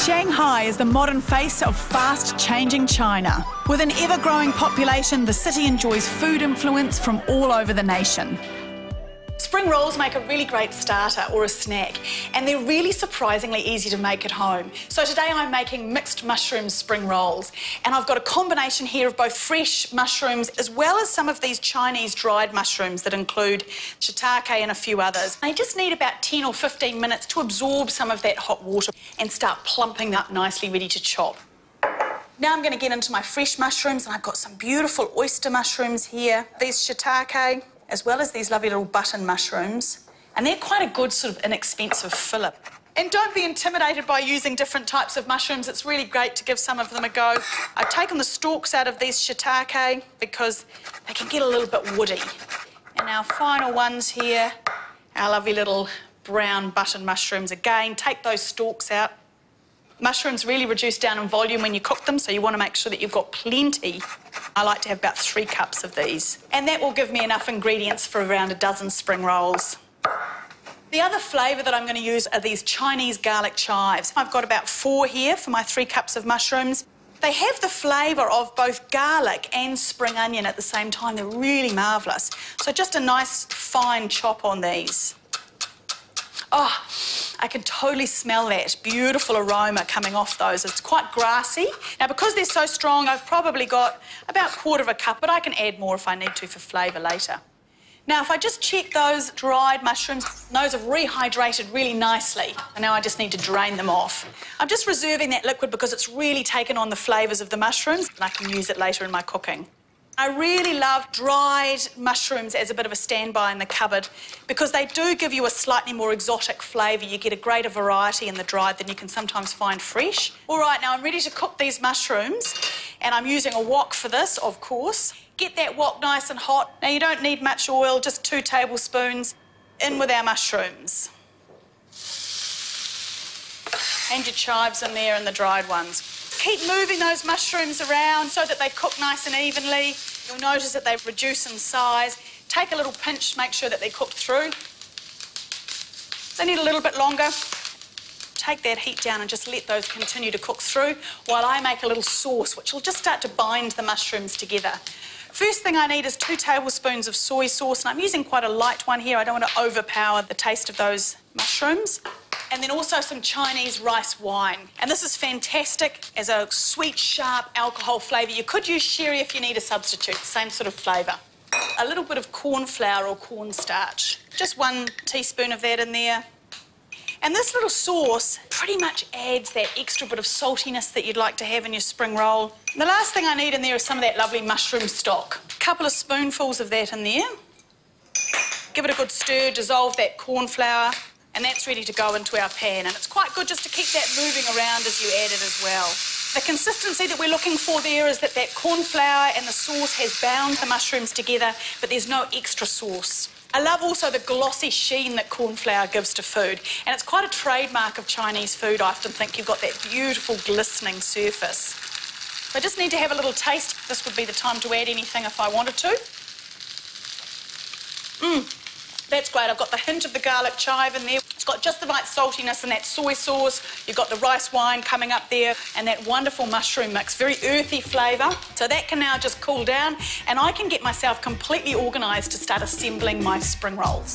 Shanghai is the modern face of fast-changing China. With an ever-growing population, the city enjoys food influence from all over the nation. Spring rolls make a really great starter or a snack, and they're really surprisingly easy to make at home. So today I'm making mixed mushroom spring rolls, and I've got a combination here of both fresh mushrooms as well as some of these Chinese dried mushrooms that include shiitake and a few others. I just need about 10 or 15 minutes to absorb some of that hot water and start plumping up nicely, ready to chop. Now I'm going to get into my fresh mushrooms, and I've got some beautiful oyster mushrooms here, these shiitake, as well as these lovely little button mushrooms. And they're quite a good sort of inexpensive filler. And don't be intimidated by using different types of mushrooms. It's really great to give some of them a go. I've taken the stalks out of these shiitake because they can get a little bit woody. And our final ones here, our lovely little brown button mushrooms. Again, take those stalks out. Mushrooms really reduce down in volume when you cook them, so you want to make sure that you've got plenty. I like to have about 3 cups of these. And that will give me enough ingredients for around a dozen spring rolls. The other flavour that I'm going to use are these Chinese garlic chives. I've got about 4 here for my 3 cups of mushrooms. They have the flavour of both garlic and spring onion at the same time. They're really marvellous. So just a nice fine chop on these. Oh, I can totally smell that beautiful aroma coming off those. It's quite grassy. Now, because they're so strong, I've probably got about 1/4 cup, but I can add more if I need to for flavour later. Now, if I just check those dried mushrooms, those have rehydrated really nicely. And now I just need to drain them off. I'm just reserving that liquid because it's really taken on the flavours of the mushrooms, and I can use it later in my cooking. I really love dried mushrooms as a bit of a standby in the cupboard because they do give you a slightly more exotic flavour. You get a greater variety in the dried than you can sometimes find fresh. All right, now I'm ready to cook these mushrooms, and I'm using a wok for this, of course. Get that wok nice and hot. Now, you don't need much oil, just 2 tablespoons. In with our mushrooms. And your chives in there and the dried ones. Keep moving those mushrooms around so that they cook nice and evenly. You'll notice that they reduce in size. Take a little pinch to make sure that they're cooked through. They need a little bit longer. Take that heat down and just let those continue to cook through while I make a little sauce, which will just start to bind the mushrooms together. First thing I need is 2 tablespoons of soy sauce, and I'm using quite a light one here. I don't want to overpower the taste of those mushrooms. And then also some Chinese rice wine. And this is fantastic as a sweet, sharp alcohol flavour. You could use sherry if you need a substitute, same sort of flavour. A little bit of corn flour or cornstarch. Just 1 teaspoon of that in there. And this little sauce pretty much adds that extra bit of saltiness that you'd like to have in your spring roll. And the last thing I need in there is some of that lovely mushroom stock. A couple of spoonfuls of that in there. Give it a good stir, dissolve that corn flour. And that's ready to go into our pan. And it's quite good just to keep that moving around as you add it as well. The consistency that we're looking for there is that that corn flour and the sauce has bound the mushrooms together, but there's no extra sauce. I love also the glossy sheen that corn flour gives to food. And it's quite a trademark of Chinese food. I often think you've got that beautiful glistening surface. So I just need to have a little taste. This would be the time to add anything if I wanted to. That's great. I've got the hint of the garlic chive in there. It's got just the right saltiness and that soy sauce. You've got the rice wine coming up there and that wonderful mushroom mix, very earthy flavour. So that can now just cool down and I can get myself completely organised to start assembling my spring rolls.